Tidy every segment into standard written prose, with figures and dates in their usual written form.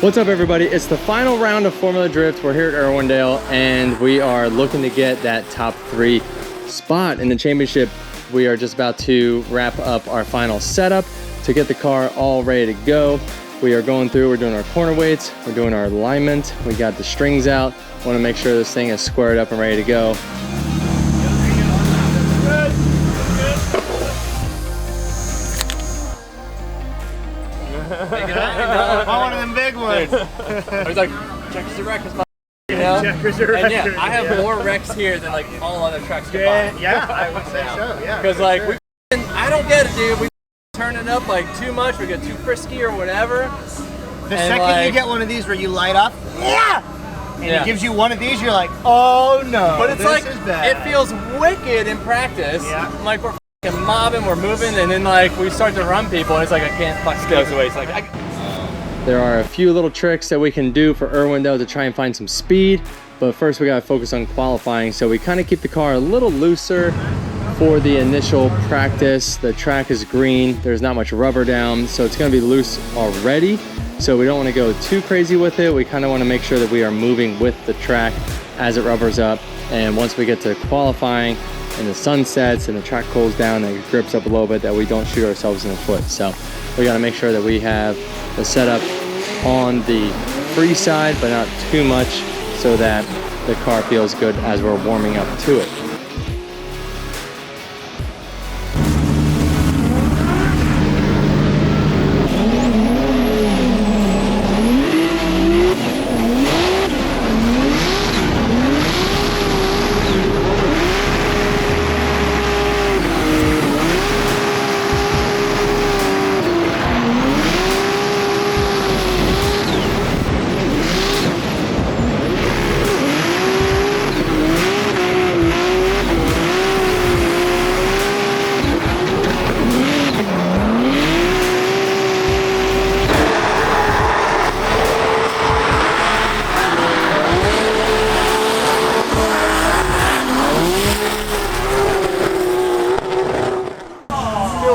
What's up, everybody? It's the final round of Formula Drift. We're here at Irwindale, and we are looking to get that top 3 spot in the championship. We are just about to wrap up our final setup to get the car all ready to go. We are going through, we're doing our corner weights, we're doing our alignment, we got the strings out. Want to make sure this thing is squared up and ready to go. One of them big ones. I was like, checkers are wreckers, you know? Checkers are and yeah, I have more wrecks here than like all other tracks combined. Yeah, I would say so, yeah. Because like, I don't get it, dude. We turn it up like too much, we get too frisky or whatever. The second you get one of these where you light up, and it gives you one of these, you're like, oh no, but it's this like, is bad. it feels wicked in practice. Yeah. Like we're f***ing mobbing, we're moving, and then like we start to run people, and it's like I can't fuck goes away. It's like There are a few little tricks that we can do for Irwindale to try and find some speed, but first we gotta focus on qualifying. So we kind of keep the car a little looser for the initial practice. The track is green, there's not much rubber down, so it's gonna be loose already. So we don't wanna go too crazy with it. We kind of wanna make sure that we are moving with the track as it rubbers up. And once we get to qualifying and the sun sets and the track cools down and it grips up a little bit, that we don't shoot ourselves in the foot. So we gotta make sure that we have the setup on the free side, but not too much, so that the car feels good as we're warming up to it.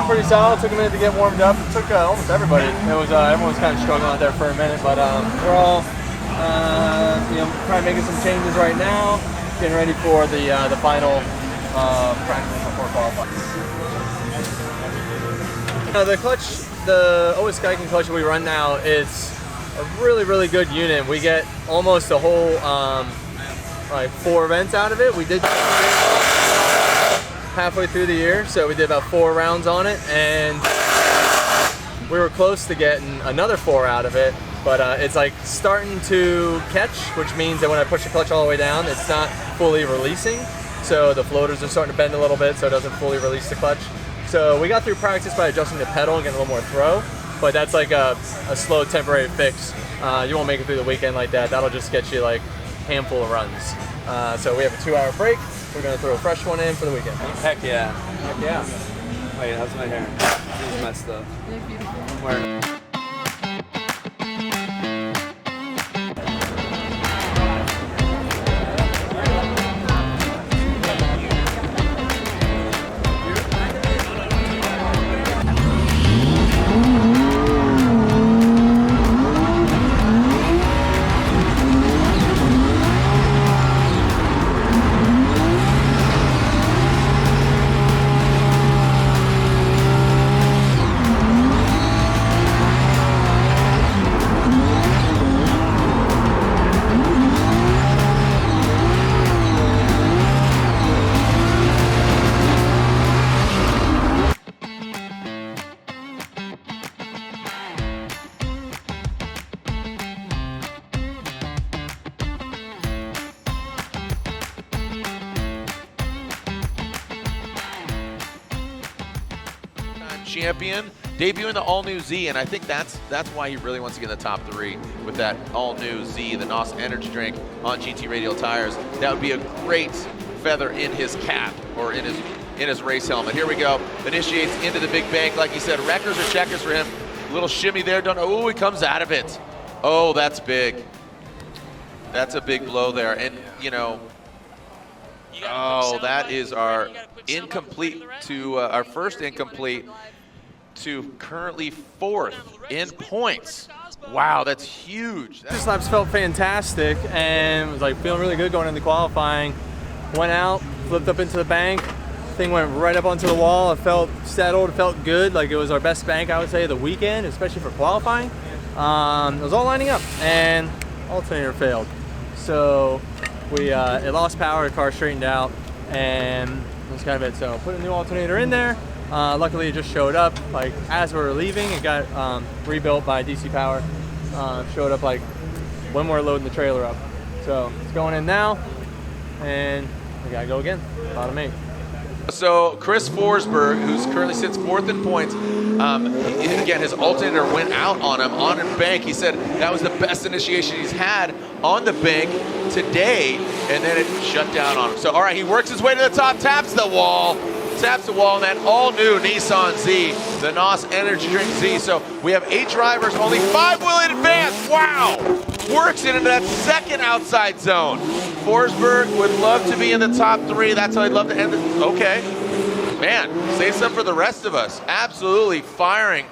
pretty solid. Took a minute to get warmed up. It took almost everybody. It was everyone was kind of struggling out there for a minute, but we're all probably making some changes right now, getting ready for the final practice before qualifying. The clutch, the OS Geiken clutch that we run now is a really good unit. We get almost a whole like 4 events out of it. We did halfway through the year, so we did about 4 rounds on it, and we were close to getting another 4 out of it, but it's like starting to catch, which means that when I push the clutch all the way down, it's not fully releasing, so the floaters are starting to bend a little bit, so it doesn't fully release the clutch. So we got through practice by adjusting the pedal and getting a little more throw, but that's like a slow temporary fix. You won't make it through the weekend like that. That'll just get you like a handful of runs. So we have a 2-hour break. We're gonna throw a fresh one in for the weekend. Heck yeah. Heck yeah. Wait, how's my hair? This is messed up. They're beautiful. Where? Champion, debuting the all-new Z, and I think that's why he really wants to get in the top 3 with that all-new Z, the NOS energy drink on GT Radial tires. That would be a great feather in his cap, or in his race helmet. Here we go. Initiates into the big bank, like he said. Wreckers or checkers for him. Little shimmy there. Oh, he comes out of it. Oh, that's big. That's a big blow there, and you know. Oh, that is our incomplete to our first incomplete to currently 4th in points. Wow, that's huge. This laps felt fantastic and was like feeling really good going into qualifying. Went out, flipped up into the bank. Thing went right up onto the wall. It felt settled, it felt good. Like it was our best bank, I would say, of the weekend, especially for qualifying. It was all lining up and alternator failed. So it lost power, the car straightened out, and that's kind of it. So put a new alternator in there. Luckily it just showed up like as we were leaving. It got rebuilt by DC Power. Showed up like when we were loading the trailer up. So it's going in now, and we gotta go again. Bottom 8. So Chris Forsberg, who's currently sits 4th in points, again, his alternator went out on him on the bank. He said that was the best initiation he's had on the bank today, and then it shut down on him. So, all right, he works his way to the top, taps the wall, and that all-new Nissan Z, the NOS Energy Drink Z. So we have 8 drivers, only 5 will in advance. Wow! Works it into that second outside zone. Forsberg would love to be in the top 3. That's how I'd love to end it. Okay. Man, save some for the rest of us. Absolutely firing.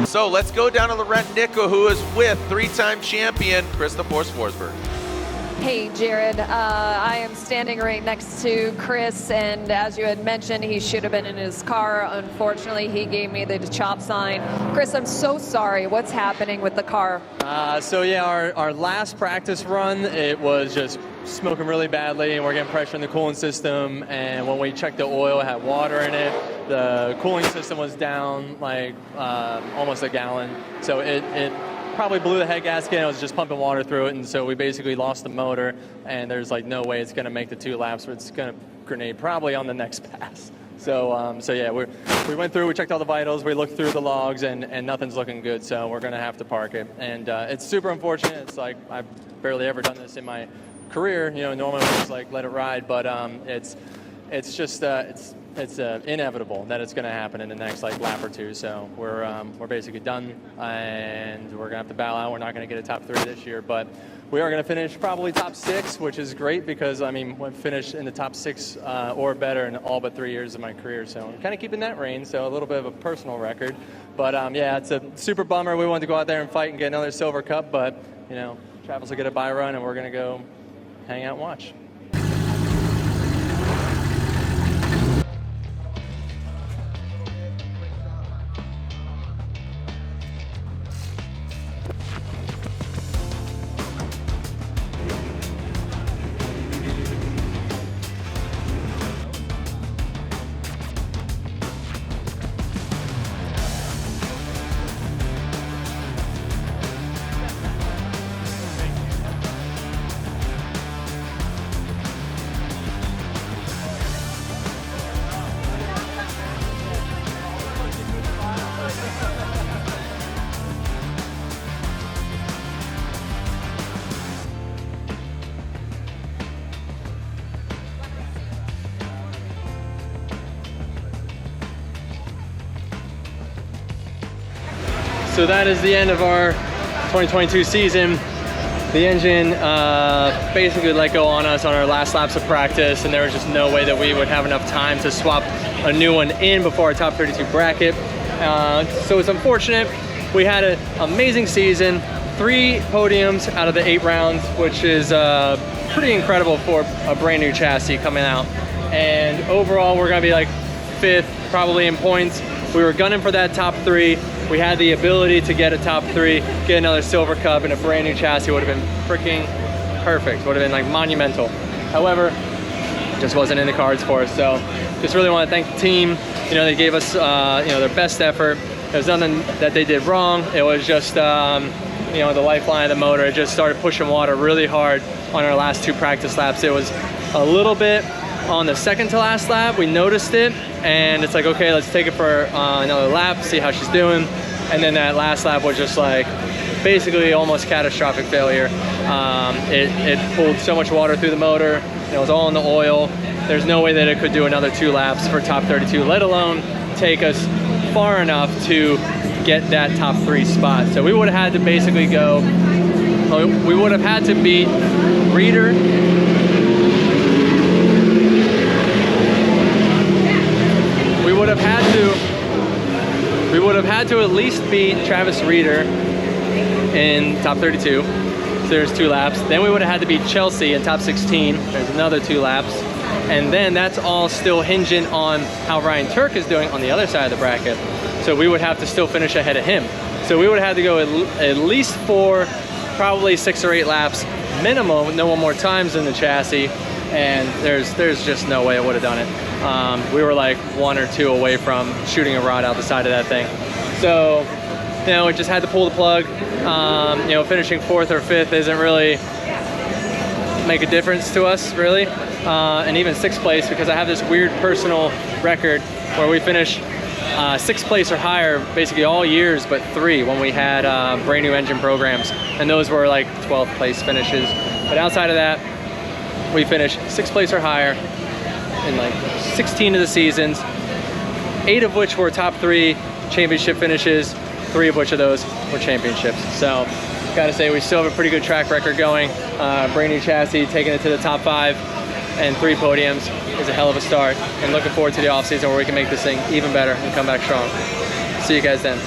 So let's go down to Laurent Nickel, who is with 3-time champion Chris the Force Forsberg. Hey, Jared. I am standing right next to Chris, and as you had mentioned, he should have been in his car. Unfortunately, he gave me the chop sign. Chris, I'm so sorry. What's happening with the car? So yeah, our last practice run, it was just smoking really badly, and we're getting pressure in the cooling system, and when we checked the oil, it had water in it. The cooling system was down like almost a gallon, so it probably blew the head gasket, and it was just pumping water through it, and so we basically lost the motor, and there's like no way it's going to make the 2 laps, but it's going to grenade probably on the next pass. So yeah, we went through, we checked all the vitals, we looked through the logs, and nothing's looking good, so we're going to have to park it. And it's super unfortunate. It's like I've barely ever done this in my career. You know, normally we just like let it ride, but it's just it's inevitable that it's going to happen in the next like lap or 2. So we're basically done, and we're going to have to bow out. We're not going to get a top 3 this year, but we are going to finish probably top 6, which is great because I mean we've finished in the top 6 or better in all but 3 years of my career. So I'm kind of keeping that reign. So a little bit of a personal record, but yeah, it's a super bummer. We wanted to go out there and fight and get another silver cup, but you know, Travis will get a bye run, and we're going to go hang out and watch. So that is the end of our 2022 season. The engine basically let go on us on our last laps of practice, and there was just no way that we would have enough time to swap a new one in before our top 32 bracket. So it's unfortunate. We had an amazing season, 3 podiums out of the 8 rounds, which is pretty incredible for a brand new chassis coming out. And overall, we're gonna be like 5th, probably in points. We were gunning for that top 3. We had the ability to get a top 3, get another silver cup, and a brand new chassis would have been freaking perfect. Would have been like monumental. However, it just wasn't in the cards for us. So just really want to thank the team. You know, they gave us, you know, their best effort. There's nothing that they did wrong. It was just, you know, the lifeline of the motor. It just started pushing water really hard on our last 2 practice laps. It was a little bit on the second to last lap. We noticed it, and it's like, okay, let's take it for another lap, see how she's doing. And then that last lap was just like basically almost catastrophic failure. It pulled so much water through the motor. It was all in the oil. There's no way that it could do another 2 laps for top 32, let alone take us far enough to get that top 3 spot. So we would have had to basically go, we would have had to beat Reeder, we would have had to at least beat Travis Reeder in top 32. So there's 2 laps. Then we would have had to beat Chelsea in top 16. There's another 2 laps. And then that's all still hinging on how Ryan Turk is doing on the other side of the bracket. So we would have to still finish ahead of him. So we would have had to go at least 4, probably 6 or 8 laps minimum, no more times in the chassis. And there's just no way I would have done it. We were like 1 or 2 away from shooting a rod out the side of that thing. So, you know, we just had to pull the plug. You know, finishing 4th or 5th isn't really make a difference to us, really. And even 6th place, because I have this weird personal record where we finish 6th place or higher basically all years but 3 when we had brand new engine programs, and those were like 12th place finishes. But outside of that, we finished 6th place or higher in like 16 of the seasons, 8 of which were top 3 championship finishes, 3 of which of those were championships. So gotta say, we still have a pretty good track record going. Brand new chassis, taking it to the top 5 and 3 podiums is a hell of a start, and looking forward to the off season where we can make this thing even better and come back strong. See you guys then.